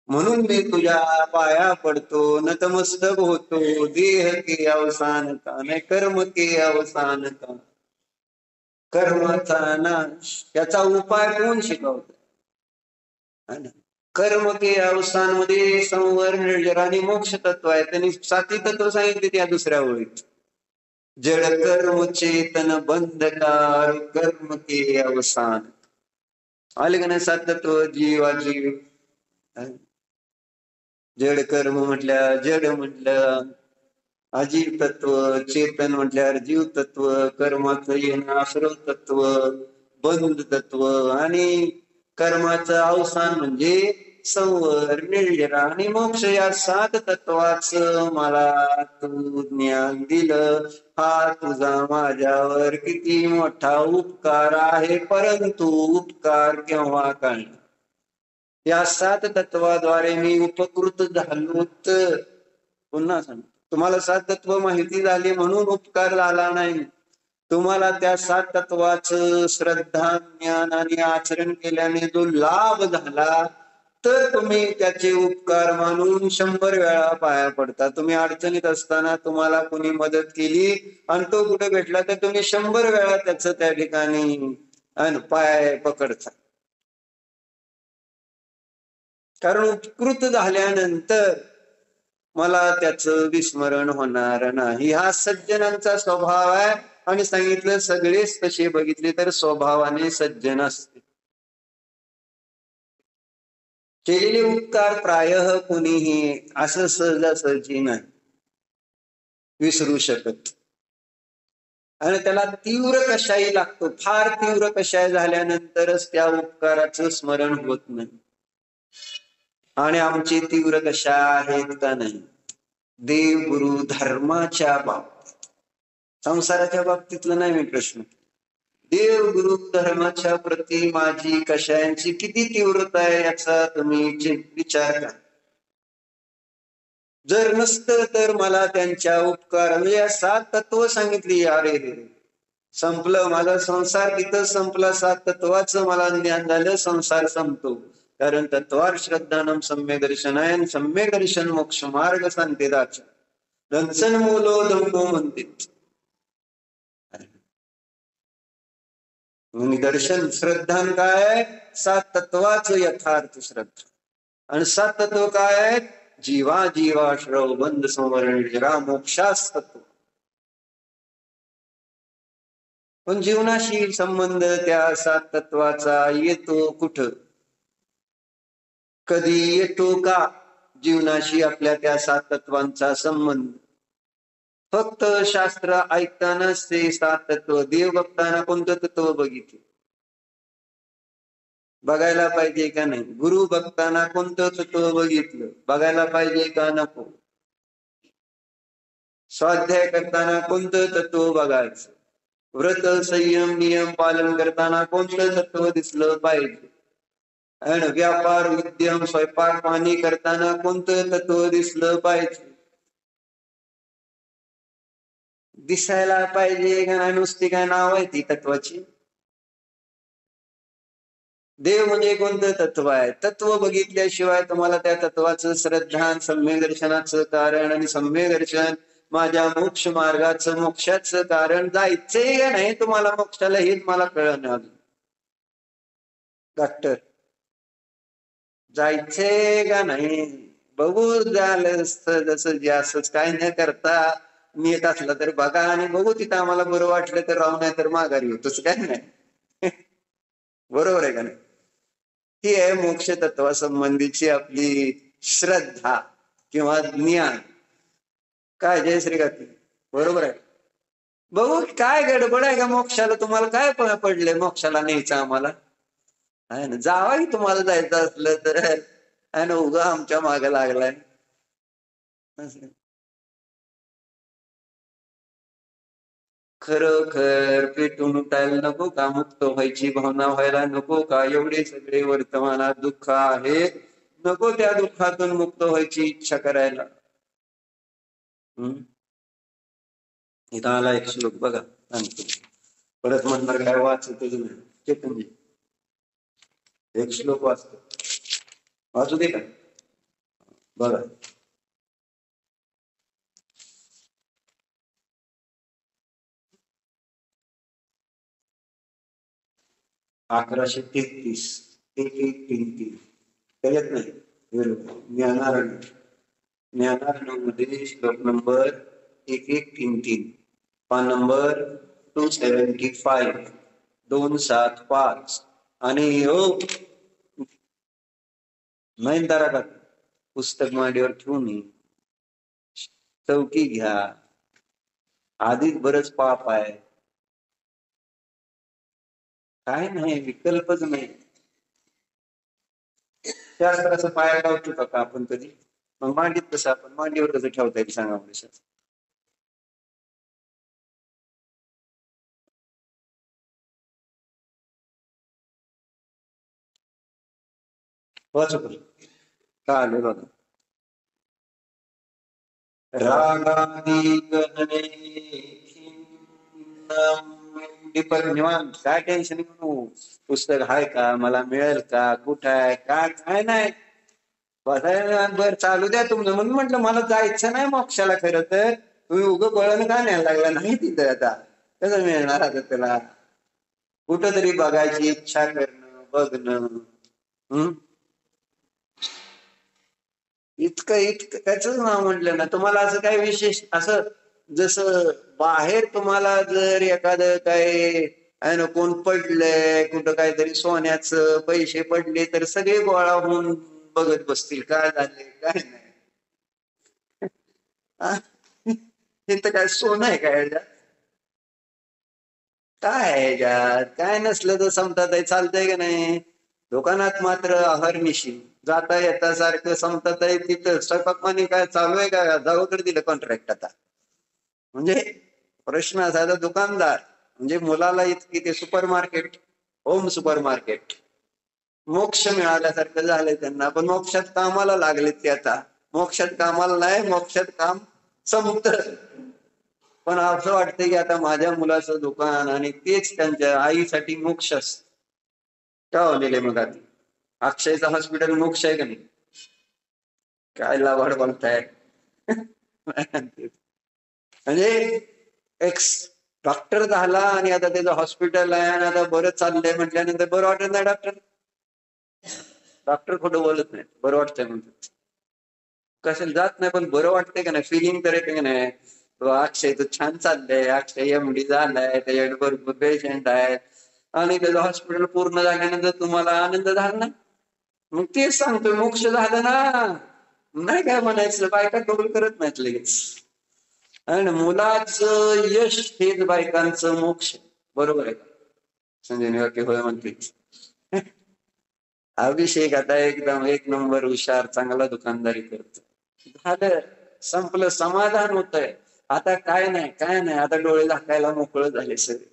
म्हणून मी तुझ्या पाया पडतो, नतमस्तक होतो. देह के अवसान का, नाही कर्म के अवसान का. कर्माचा नाश याचा उपाय कोण शिकवत? कर्म के अवसान मध्ये संवर, निर्जर आणि मोक्ष तत्व आहे. त्यांनी 7 तत्व सांगितले त्या दुसऱ्या ओळीत. जड कर्म चेतन बंधकार, कर्म के अवसान. आले का नाही 7 तत्व? जीवाजीव, जड कर्म म्हटल्या जड म्हटलं अजीव तत्व, चेतन म्हटल्यावर जीव तत्व, कर्माचं येणं आश्रव तत्व, बंध तत्व आणि कर्माचं अवसान म्हणजे संवर, निर्जरा आणि मोक्ष. या 7 तत्वाचं मला तू ज्ञान दिलं. हा तुझा माझ्यावर किती मोठा उपकार आहे. परंतु उपकार केव्हा कळणार? या 7 तत्वाद्वारे मी उपकृत झालोत. पुन्हा सांग, तुम्हाला 7 तत्व माहिती झाली म्हणून उपकार झाला नाही. तुम्हाला त्या 7 तत्वाचं श्रद्धा, ज्ञान आणि आचरण केल्याने जो लाभ झाला, तर तुम्ही त्याचे उपकार मानून 100 वेळा पाया पडता. तुम्ही अडचणीत असताना तुम्हाला कोणी मदत केली आणि तो कुठे भेटला तर तुम्ही 100 वेळा त्याचं त्या ठिकाणी पाय पकडता. कारण उपकृत झाल्यानंतर मला त्याचं विस्मरण होणार नाही. हा सज्जनांचा स्वभाव आहे. आणि सांगितलं सगळेच तसे बघितले तर स्वभावाने सज्जन असते. केलेले उपकार प्रायः कोणीही असं सहजासहजी नाही विसरू शकत. आणि त्याला तीव्र कशाई लागतो. फार तीव्र कशाई झाल्यानंतरच त्या उपकाराचं स्मरण होत नाही. आणि आमची तीव्र कशा आहेत का नाही? देव गुरु धर्माच्या बाबतीत, संसाराच्या बाबतीतलं नाही मी प्रश्न. देव गुरु धर्माच्या प्रती माझी कशायांची किती तीव्रता आहे याचा तुम्ही विचार करा. जर नसतं तर मला त्यांच्या उपकार म्हणजे 7 तत्व सांगितली, अरे संपलं माझा संसार, तिथं संपला. 7 तत्वाचं मला ज्ञान झालं, संसार संपतो. कारण तत्वार श्रद्धानम सम्यक दर्शनायन, सम्यक दर्शन मोक्ष मार्ग सांगते दाचा दंसन मूलो धम्मो म्हणते. दर्शन श्रद्धान काय? 7 तत्वाचं यथार्थ श्रद्धा. आणि 7 तत्व काय आहेत? जीवा जीवाश्रव बंध संवरण जरा मोक्षास्तत्व. पण जीवनाशी संबंध त्या 7 तत्वाचा येतो कुठं? कधी येतो का जीवनाशी आपल्या त्या 7 तत्वांचा संबंध? फक्त शास्त्र ऐकतानाच ते 7 तत्व. देव बघताना कोणतं तत्व बघितलं? बघायला पाहिजे का नाही? गुरु बघताना कोणतं तत्व बघितलं? बघायला पाहिजे का नको? स्वाध्याय करताना कोणतं तत्व बघायचं? व्रत संयम नियम पालन करताना कोणतं तत्व दिसलं पाहिजे? आणि व्यापार उद्यम स्वयंपाक पाणी करताना कोणतं तत्व दिसलं पाहिजे? दिसायला पाहिजे का नाही? नुसती काय नाव आहे ती तत्वाची? देव म्हणजे कोणतं तत्व आहे? तत्व बघितल्याशिवाय तुम्हाला त्या तत्वाचं श्रद्धा, सम्यक दर्शनाचं कारण आणि सम्यक दर्शन माझ्या मोक्ष मार्गाचं, मोक्षाचं कारण जायचंय का नाही तुम्हाला मोक्षाला, हे मला कळणार. डॉक्टर जायचंय का नाही बघू, झालं जसं जे असंच काय न करता नीट असलं तर बघा आणि बघू, तिथं आम्हाला बरं वाटलं तर राहू, नाही तर माघारी येऊ, तसं काय नाही. बरोबर आहे का नाही? ही आहे मोक्ष तत्वासंबंधीची आपली श्रद्धा किंवा ज्ञान. काय जयश्री गाती, बरोबर आहे. बघू काय गडबड आहे का मोक्षाला, तुम्हाला काय पडले मोक्षाला न्यायचं आम्हाला? आहे ना, जावा की तुम्हाला जायचं असलं तर, आहे ना, उगा आमच्या मागे लागलाय. खरोखर पेटून उठायला नको का? मुक्त व्हायची भावना व्हायला नको का? एवढे सगळे वर्तमानात दुःख आहे, नको त्या दुःखातून मुक्त व्हायची इच्छा करायला? इथं आला एक श्लोक बघा, सांगतो. परत म्हणणार काय वाचतच नाही. चेतनजी एक श्लोक वाचतो, वाचू दे का? बघा, 1133 1133 कळत नाही. ज्ञानारण्य, ज्ञानारण्य श्लोक नंबर 1133, पान नंबर 275, 275. आणि हो नयनतारा का पुस्तक मांडीवर ठेवून चौकी घ्या, आधीच बरंच पाप आहे. काय नाही, विकल्पच नाही. शास्त्राचं पाया लावतो का आपण कधी? मग मांडीत कसं, आपण मांडीवर कसं ठेवता येईल सांगा मला शास्त्र? वाचू का आले बघा. रागादी गहने निवांत, काय टेन्शन घेऊ. पुस्तक आहे का, मला मिळेल का, कुठं आहे, काय काय नाही. बर चालू द्या तुमचं. म्हणून म्हटलं मला जायचं नाही मोक्षाला. खरं तर तुम्ही उगं बळण का न्यायला लागला नाही तिथं? आता कसं मिळणार आता त्याला? कुठं तरी बघायची इच्छा करणं, बघणं. इतकं इतकं त्याच नाव म्हटलं ना तुम्हाला. असं काही विशेष असं जसं बाहेर तुम्हाला जर एखादं काय आहे ना, कोण पडलंय कुठं, काहीतरी सोन्याचं पैसे पडले तर सगळे गोळा होऊन बघत बसतील काय झाले काय नाही. इथं काय सोनं आहे काय ह्याच्यात? काय आहे ह्याच्यात? काय नसलं तर समतात चालतंय का नाही? दुकानात मात्र अहर्निशी जाता येता सारखं समतात आहे. तिथं स्वयंपाक पाणी काय चालू आहे का? जावं दिलं कॉन्ट्रॅक्ट आता. म्हणजे प्रश्न असा, दुकानदार म्हणजे मुलाला इतकी ते super market, home super market, मोक्ष मिळाल्यासारखं झालंय त्यांना. पण मोक्षात कामाला लागलेत ते आता. मोक्षात कामाला नाही, मोक्षात काम संपत. पण असं वाटतंय की आता माझ्या मुलाचं दुकान आणि तेच त्यांच्या आईसाठी मोक्ष असत. का होलेले मग आधी अक्षयचं हॉस्पिटल मोक्ष आहे का नाही? काय लावाड बोलताय. म्हणजे एक्स डॉक्टर झाला आणि आता त्याचं हॉस्पिटल आहे आणि आता बरं चाललंय म्हटल्यानंतर बरं वाटत नाही. डॉक्टर खोटं बोलत नाही. बरं वाटतंय म्हणतात, कशाला जात नाही. पण बरं वाटतंय का नाही? फिलिंग तर येते का नाही? अक्षय तर छान चाललंय, अक्षय एमडी झालाय, त्याच्याकडे भरपूर पेशंट आहेत आणि त्याचं हॉस्पिटल पूर्ण झाल्यानंतर तुम्हाला आनंद झाला ना? मग तेच सांगतोय, मोक्ष झालं ना. नाही काय म्हणायचं, बायका कबूल करत नाहीत लगेच. आणि मुलाचं यश हेच बायकांचं मोक्ष. बरोबर आहे का? संजय काकी होय म्हणते. अभिषेक आता एकदम एक नंबर हुशार, चांगला दुकानदारी करतो. झालं, संपलं, समाधान होतंय. आता काय नाही काय नाही, आता डोळे झाकायला मोकळं झाले सगळे.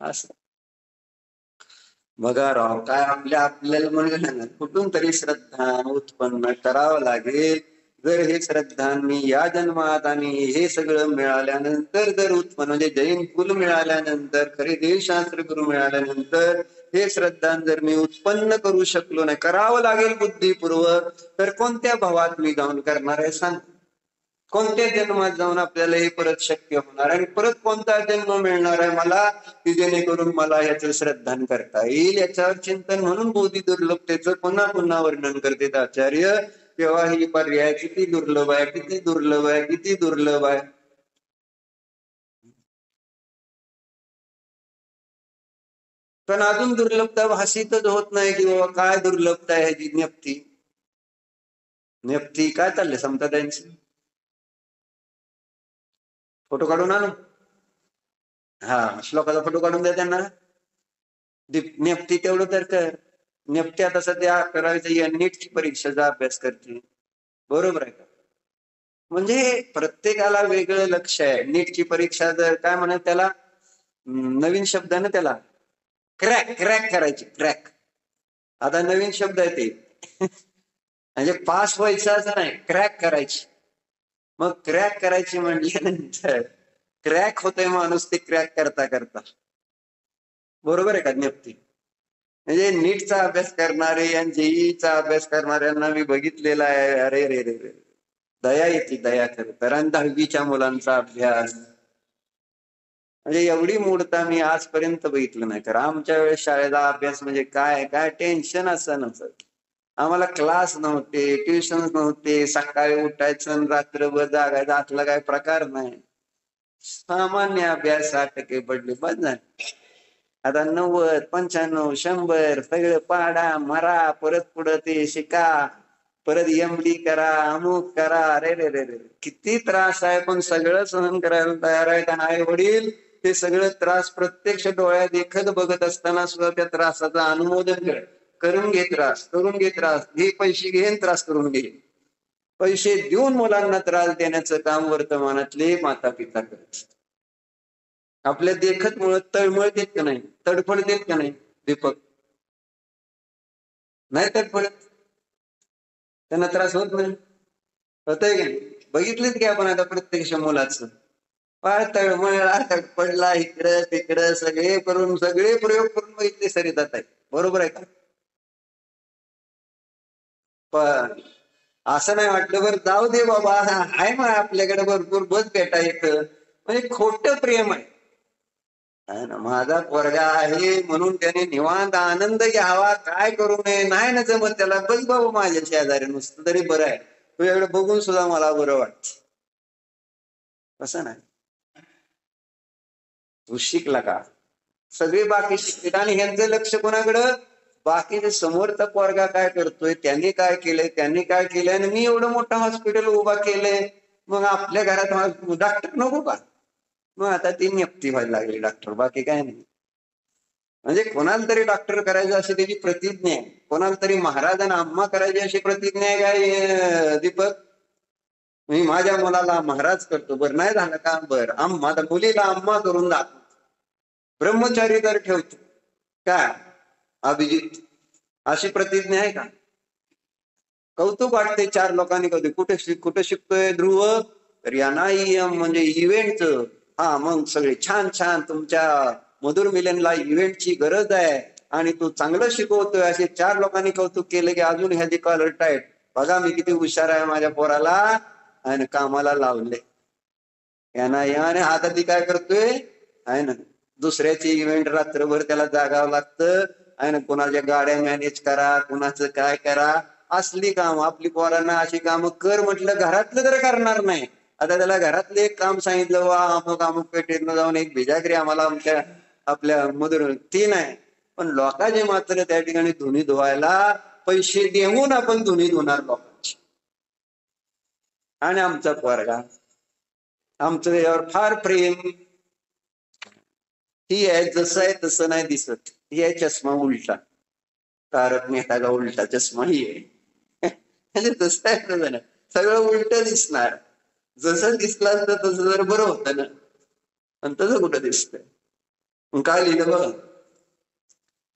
असं बघा राव, काय आपल्याला म्हणलं ना, कुठून तरी श्रद्धा उत्पन्न करावं लागेल. जर हे श्रद्धा मी या जन्मात आणि हे सगळं मिळाल्यानंतर जर उत्पन्न म्हणजे जैन कुल मिळाल्यानंतर खरे देवशास्त्र गुरु मिळाल्यानंतर हे श्रद्धा जर मी उत्पन्न करू शकलो नाही, करावं लागेल बुद्धिपूर्वक, तर कोणत्या भावात मी जाऊन करणार आहे सांग? कोणत्या जन्मात जाऊन आपल्याला हे परत शक्य होणार आणि परत कोणता जन्म मिळणार आहे मला की जेणेकरून मला याचं श्रद्धान करता येईल याच्यावर चिंतन. म्हणून बोधी दुर्लभतेचं पुन्हा पुन्हा वर्णन करते आचार्य. तेव्हा ही पर्याय किती दुर्लभ आहे, किती दुर्लभ आहे, किती दुर्लभ आहे. पण अजून दुर्लभता भासितच होत नाही की बाबा काय दुर्लभता आहे ह्याची. नेप्ती नेप्ती काय चाललंय समता त्यांची? फोटो काढून आणू? हा, श्लोकाचा फोटो काढून द्या त्यांना. नेप्ती तेवढं तर कर. नेप्ती आता सध्या करायचं नीटची परीक्षेचा अभ्यास करते, बरोबर आहे का? म्हणजे प्रत्येकाला वेगळं लक्ष आहे. नीटची परीक्षा जर काय म्हणत त्याला नवीन शब्दाने त्याला क्रॅक क्रॅक करायची, क्रॅक. आता नवीन शब्द आहे ते म्हणजे पास व्हायचं असं नाही, क्रॅक करायची. मग क्रॅक करायची म्हटल्यानंतर क्रॅक होतोय माणूस ते क्रॅक करता करता, बरोबर आहे का? नेप्ती म्हणजे नीटचा अभ्यास करणारे आणि जेईचा अभ्यास करणाऱ्यांना मी बघितलेला आहे. अरे रे रे रे, दया येते, दया खरं तर. आणि 10वीच्या मुलांचा अभ्यास म्हणजे एवढी मूर्ता मी आजपर्यंत बघितलं नाही. कारण आमच्या वेळेस शाळेचा अभ्यास म्हणजे काय काय टेन्शन असं नसत. आम्हाला क्लास नव्हते, ट्युशन नव्हते, सकाळी उठायचं आणि रात्रभर जागायचं असला काय प्रकार नाही. सामान्य अभ्यास 60% पडले बस झाले. आता 90, 95, 100 सगळं पाडा मरा, परत पुढं ते शिका, परत MD करा, अमुक करा. अरे रे रे रे, किती त्रास आहे. पण सगळं सहन करायला तयार आहेत. आणि आई वडील ते सगळं त्रास प्रत्यक्ष डोळ्यात देखत बघत असताना सुद्धा त्या त्रासाचं अनुमोदन करून घे. त्रास करून घे, त्रास घे, पैसे घेऊन त्रास करून घे. पैसे देऊन मुलांना त्रास देण्याचं काम वर्तमानातले माता पिता करत. आपल्या देखत मुळे तळमळ देत का नाही, तडफड देत का नाही दीपक? नाही तडफडत, त्यांना त्रास होत नाही. होतय का नाही? बघितलेच की आपण आता प्रत्यक्ष मुलाचं फार तळमळला, तडफडला, इकडं तिकडं सगळे प्रयोग करून बघितले सरी जात आहे, बरोबर आहे का? पण असं नाही वाटलं बरं जाऊ दे बाबा, आहे मग आपल्याकडे भरपूर बस भेटा येतं. म्हणजे खोटं प्रेम आहे ना. माझा पोरगा आहे म्हणून त्याने निवांत आनंद घ्यावा, काय करू नये. नाही ना जमत त्याला, बस बाबा माझ्या शेजारी नुसतं तरी बरं आहे. तुझ्याकडे बघून सुद्धा मला बरं वाटत. कसं नाही, तू शिकला का? सगळे बाकी शिकले आणि ह्यांचं लक्ष कोणाकडं? बाकीचे समोरचा पोरगा काय करतोय, त्यांनी काय केलंय, त्यांनी काय केलंय, आणि मी एवढं मोठं हॉस्पिटल उभा केलंय, मग आपल्या घरात डॉक्टर नको का? मग आता ती नियुक्ती व्हायला लागली डॉक्टर, बाकी काय नाही. म्हणजे कोणाला तरी डॉक्टर करायचं अशी त्याची प्रतिज्ञा आहे. कोणाला तरी महाराजांना अम्मा करायची अशी प्रतिज्ञा आहे काय दीपक? मी माझ्या मुलाला महाराज करतो, बरं नाही झालं का? बरं अम्मा, तर मुलीला अम्मा करून दाखव. ब्रह्मचारी तर ठेवतो काय अभिजित, अशी प्रतिज्ञा आहे का? कौतुक वाटते चार लोकांनी कधी. कुठे शिकतोय ध्रुव? तर या नाही म्हणजे इव्हेंटचं. हा, मग सगळे छान छान, तुमच्या मधुर मिलनला इव्हेंटची गरज आहे आणि तू चांगलं शिकवतोय, असे चार लोकांनी कौतुक केले की अजून ह्याची कॉलर टाईट. बघा मी किती हुशार आहे माझ्या पोराला, आणि कामाला लावले यांना. याने आता ती काय करतोय आहे ना, दुसऱ्याची इव्हेंट रात्रभर त्याला जागावं लागतं आहे ना. कोणाच्या गाड्या मॅनेज करा, कुणाचं काय करा, असली काम. आपली पोरांना अशी कामं कर म्हटलं घरातलं तर करणार नाही. आता त्याला घरातलं एक काम सांगितलं, वा अमुक अमुक पेठेतनं जाऊन एक भिजागरी आम्हाला आमच्या आपल्या मधुर, ती नाही. पण लोकांचे मात्र त्या ठिकाणी धुणी धुवायला पैसे देऊन आपण धुणी धुणार लोकांची. आणि आमचा पोरगा, आमचं यावर फार प्रेम. ही आहे जसं आहे तसं नाही दिसत. ही आहे चष्मा उलटा, तारक मेहता का उलटा चष्मा ही आहे. म्हणजे तसं आहे तसं नाही, सगळं उलट दिसणार. जसं दिसलं असतं तसं जर बरं होतं ना, पण तसं कुठं दिसतंय. काय लिहिलं बघ,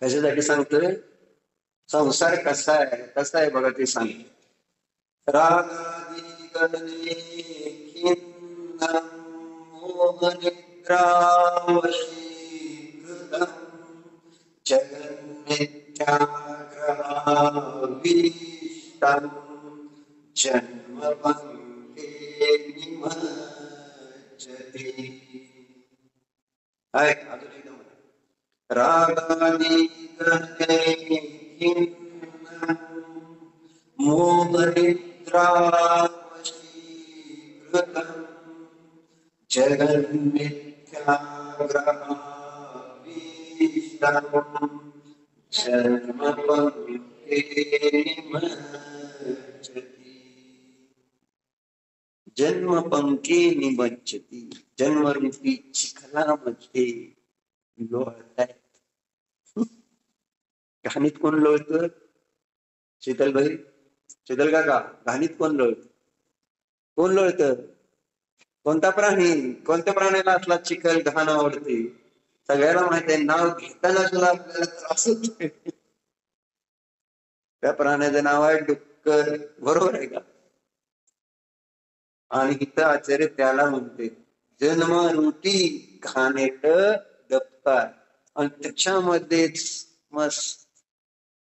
कशासाठी सांगतोय? संसार कसा आहे, कसा आहे बघा ते सांग. राग गणे खिन्नं मोहनिद्रावशीकृतं जगन्मिथ्याग्रहाभीष्टं जन्मभङ्गे निमज्जति। रागानि गणे खिन्नं मोहनिद्रावशीकृतं जगन्मिथ्याग्रहाभीष्टं जन्मभङ्गे निमज्जति। जन्मपंके निमज्जति, जन्मरूपी चिखलामध्ये लोळतायत। घाणीत कोण लोळत? शीतलबाई, शीतल काका, घाणीत कोण लोळत? कोण लोळत? कोणता प्राणी? कोणत्या प्राण्याला असला चिखल घाण आवडते? सगळ्याला माहित आहे, नाव घेताना सुद्धा आपल्याला त्रास होतोय। त्या प्राण्याचं नाव आहे डुक्कर, बरोबर आहे का? आणि इथं आचार्य त्याला म्हणते जन्मरूपी घाणेट डबकार, आणि त्याच्यामध्येच मस्त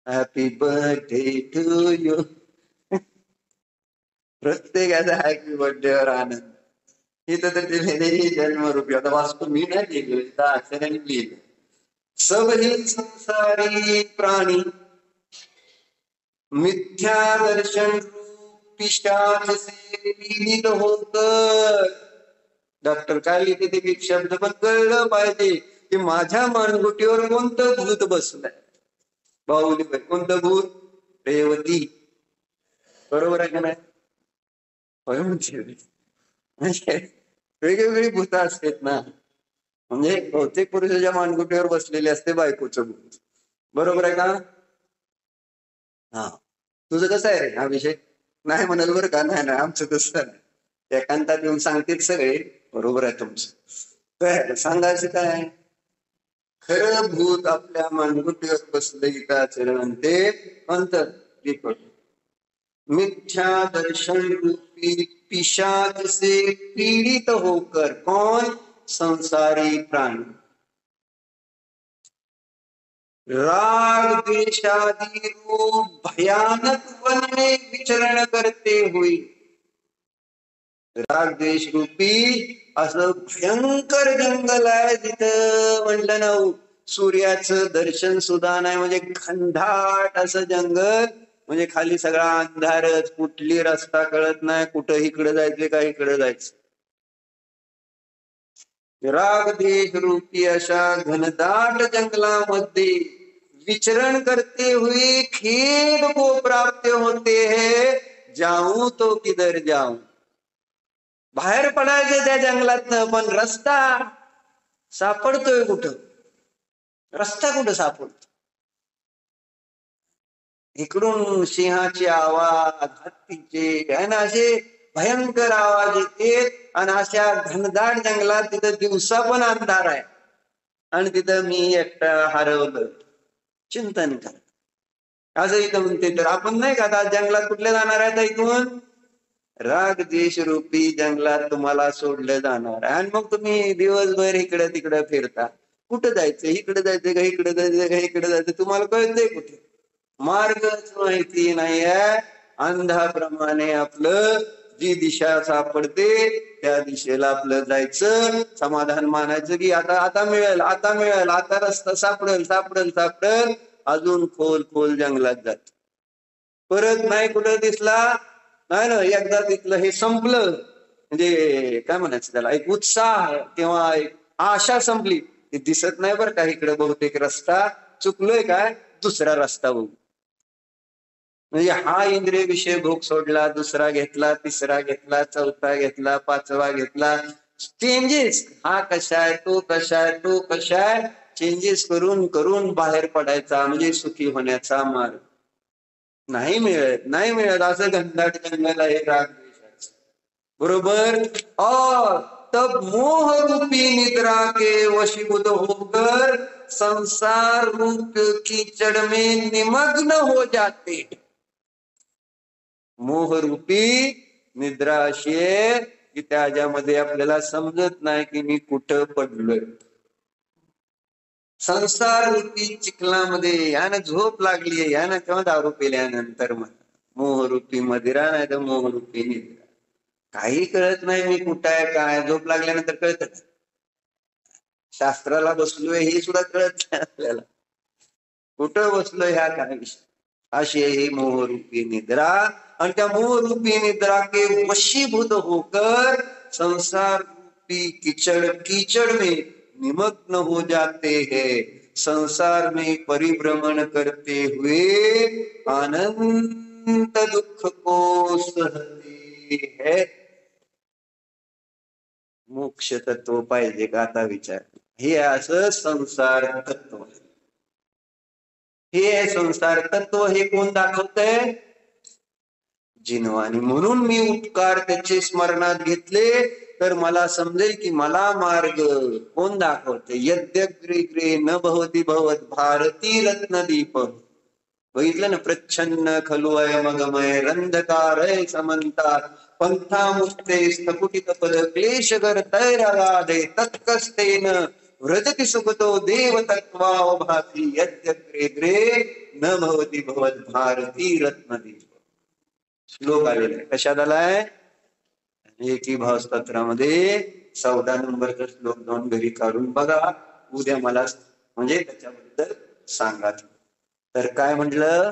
हॅपी बर्थडे टू यू, प्रत्येकाचा हॅपी बर्थडेवर आनंद। इथं तर ते जन्मरूपी, आता वाचतो मी नाही लिहिलं, आचार्याने लिहिलं, सब ही संसारी प्राणी मिथ्या दर्शन पिशाच से पीडित होकर। डॉक्टर काय लिहिते ते एक शब्द पण कळलं पाहिजे की माझ्या मानगुटीवर कोणतं भूत बसलंय। बाहुलीबाई, कोणतं भूत? रेवती, बरोबर आहे का नाही? म्हणजे वेगवेगळी भूत असतात ना, म्हणजे बहुतेक पुरुषाच्या मानगुटीवर बसलेले असते बायकोचं भूत, बरोबर आहे का? हा, तुझं कसं आहे रे हा विषय? नाही म्हणाल बरं का? नाही नाही, आमचं तसं नाही, एकांतात येऊन सांगतील सगळे, बरोबर आहे तुमचं। काय सांगायचं काय? खरं भूत आपल्या मानगुटीवर बसलं गीता आचरण ते अंतर मिथ्या दर्शन रूपी पिशाच से पीड़ित होकर। कौन? संसारी प्राणी राग द्वेषादि रूप भयानक वन में विचरण करते हुए, राग द्वेष रूपी असं भयंकर जंगल आहे तिथं, म्हणलं ना सूर्याचं दर्शन सुद्धा नाही, म्हणजे घनदाट असं जंगल, म्हणजे खाली सगळा अंधारच, कुठली रस्ता कळत नाही, कुठं इकडे जायचं का इकडे जायचं। राग द्वेष रूपी अशा घनदाट जंगलामध्ये विचरण करते हुए खेद को प्राप्त होते हैं, जाऊं तो किधर जाऊं। बाहेर पडायचं त्या जंगलातनं, पण रस्ता सापडतोय कुठं? रस्ता कुठं सापडतो? इकडून सिंहाचे आवाज, हत्तीचे आणि असे भयंकर आवाज येते, आणि अशा घनदाट जंगलात तिथं दिवसा पण अंधार आहे, आणि तिथं मी एकटा हरवलं, चिंतन कर असं इथं म्हणते। तर आपण नाही का आता जंगलात कुठले जाणार आहे? इथून राग द्वेष रूपी जंगलात तुम्हाला सोडलं जाणार, आणि मग तुम्ही दिवसभर इकडे तिकडे फिरता, कुठं जायचं? इकडे जायचं का इकडे जायचं का इकडे जायचं? तुम्हाला कळतंय कुठे? मार्गच माहिती नाहीये। अंधाप्रमाणे आपलं जी दिशा सापडते त्या दिशेला आपलं जायचं, समाधान मानायचं की आता मिळेल, आता मिळेल, आता रस्ता सापडेल सापडेल सापडेल, अजून खोल खोल जंगलात जात, परत नाही कुठं दिसला नाही ना, एकदा तिथलं हे संपलं, म्हणजे काय म्हणायचं त्याला, एक उत्साह किंवा एक आशा संपली, ती दिसत नाही बरं का इकडे बहुतेक रस्ता, चुकलोय काय, दुसरा रस्ता बघू। म्हणजे हा इंद्रिय विषय भोग सोडला, दुसरा घेतला, तिसरा घेतला, चौथा घेतला, पाचवा घेतला, चेंजेस, हा कशाय, तो कशाय, तो कशाय, चेंजेस करून करून बाहेर पडायचा, म्हणजे सुखी होण्याचा मार्ग नाही मिळत, नाही मिळत। असं घनदाट जंगल आहे राग द्वेषाचं, बरोबर। और तब मोह रूपी निद्रा के वशीभूत होकर संसार रूप कीचड़ में निमग्न हो जाते। मोह रूपी निद्रा अशी आहे की त्याच्यामध्ये आपल्याला समजत नाही की मी कुठं पडलोय. संसार रूपी चिखलामध्ये यानं झोप लागलीये, यानं केव्हा दारू पिल्यानंतर मोहरूपी मदिरा नाही तर मोहरूपी निद्रा. काही कळत नाही मी कुठं आहे काय. झोप लागल्यानंतर कळत. शास्त्राला बसलोय हे सुद्धा कळत नाही आपल्याला. कुठं बसलोय ह्या काय विषय. अशी ही मोहरूपी निद्रा. आणि त्या मोहरूपी निद्रा के वशीभूत होकर संसार रूपी कीचड़ में निमग्न हो जाते हैं. संसार में परिभ्रमण करते हुए अनंत दुख को सहते हैं. मोक्ष तत्व पाहिजे का आता विचार. हे असं संसार तत्व. हे संसार तत्व हे कोण दाखवतंय? जिनवानी. म्हणून मी उपकार त्याचे स्मरणात घेतले तर मला समजेल की मला मार्ग कोण दाखवते. यद्यग्रे न भवती भवत भारती रत्नदीप. बघितलं ना. प्रच्छन्न खलु अयमगमय रंधकारय समंतात पंथा मुक्ते स्थकुटित पद क्लेशगर तैरगाधे तत्कस्तेन व्रजति सुखतो देव तत्वावभासी यद्यग्रे न भवती भवत भारती रत्नदीप. श्लोक आलेला आहे. कशात आलाय? एकी भावस्तत्रामध्ये 14 नंबरचा श्लोक जाऊन घरी काढून बघा. उद्या मला म्हणजे त्याच्याबद्दल सांगा. तर काय म्हटलं?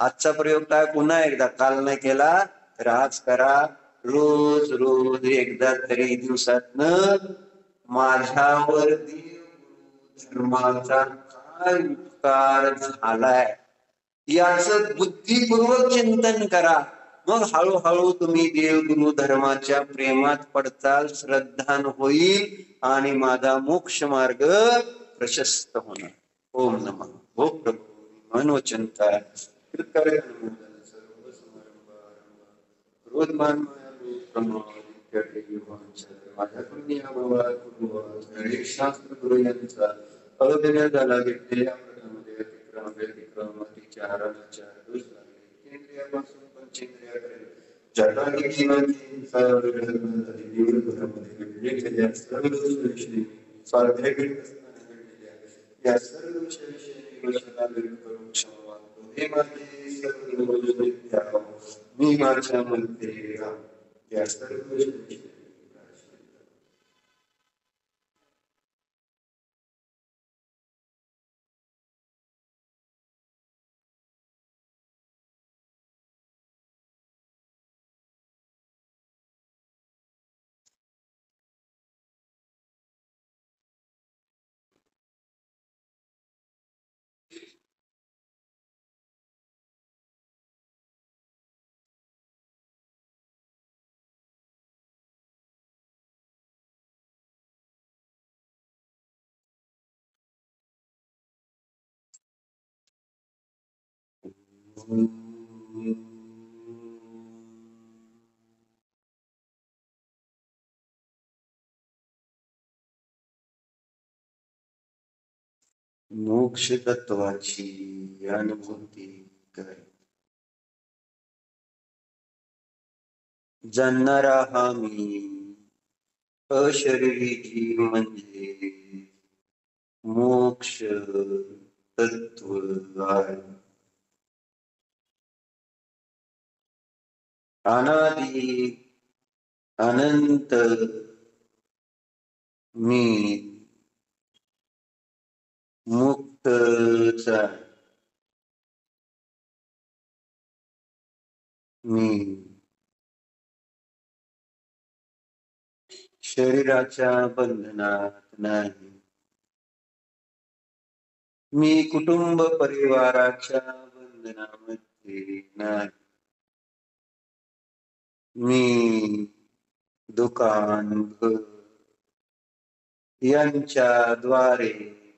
आजचा प्रयोग काय पुन्हा एकदा काल नाही केला तर आज करा. रोज रोज एकदा तरी दिवसातनं माझ्यावर देव धर्माचा काय उपकार झालाय याचं बुद्धिपूर्वक चिंतन करा. मग हळूहळू तुम्ही देव गुरु धर्माच्या प्रेमात पडताल. श्रद्धान होईल आणि माझा मोक्ष मार्ग प्रशस्त होणार. ओम नमः. हो प्रभू मनोवचन काय शास्त्र गुरु यांचा अवधन्य झाला. घेतलेल्या व्यतिक्रमातीच्या दोष लागले. केंद्रियापासून पंचेंद्रियाकडे जटांनी सर्व दोष स्वाध्याय करीत असताना घडलेल्या या सर्व दोषाविषयी करून क्षमा. हे माझे सर्व दोष मी माझ्या मध्ये या सर्व दोषाविषयी मोक्ष तत्वाची अनुभूती कर. जाणणारा हा मी अशरीरी जीव म्हणजे मोक्ष तत्व आहे. अनादि अनंत मी मुक्तचा मी शरीराच्या बंधनात नाही. मी कुटुंब परिवाराच्या बंधनामध्ये नाही. मी दुकान घर यांच्या द्वारे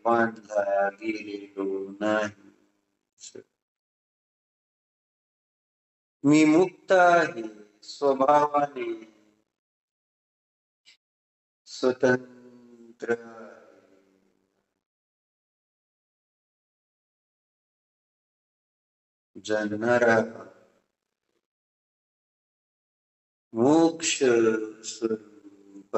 बांधला गेलेलो नाही. मी मुक्त आहे. स्वभावाने स्वतंत्र जाणणारा मोक्ष स्वरूप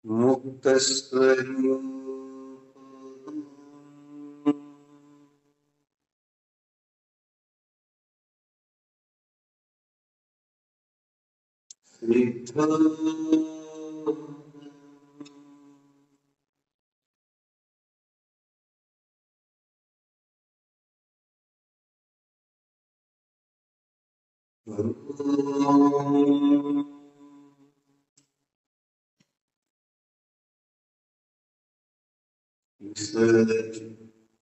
मुक्त स्वरूप सिद्ध विसर्जित